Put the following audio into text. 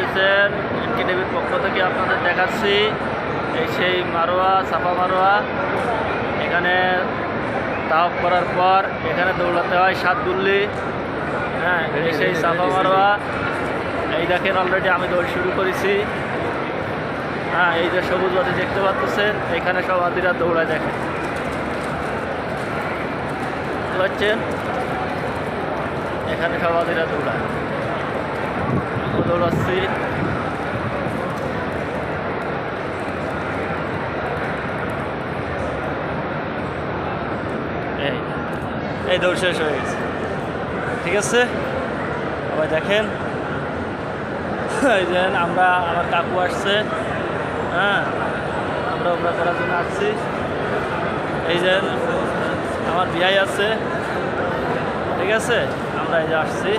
দেখতেছেন এনকেটিভির পক্ষ থেকে আপনাদের দেখাচ্ছি এই সেই মারোয়া, সাফা মারোয়া। এখানে তাওয়াফ করার পর এখানে দৌড়াতে হয় 7 গুল্লি। হ্যাঁ, এই সেই সাফা মারোয়া। এই দেখেন অলরেডি আমি দৌড় শুরু করেছি। হ্যাঁ, এই যে সবুজ বাতি দেখতে পাচ্ছেন, এখানে সব হাজিরা দৌড়ায় দেখেন, বুঝতে পারছেন? এখানে সব হাজিরা দৌড়ায়, আমি দৌড়াচ্ছি। এই দৌড় শেষ হয়ে গেছে, ঠিক আছে? সবাই দেখেন, এই যে আমার কাকু আসছে। হ্যাঁ, আমরা করার জন্য আসছি। এই যে আমার বিয়াই আছে, ঠিক আছে? আমরা এই যে আসছি।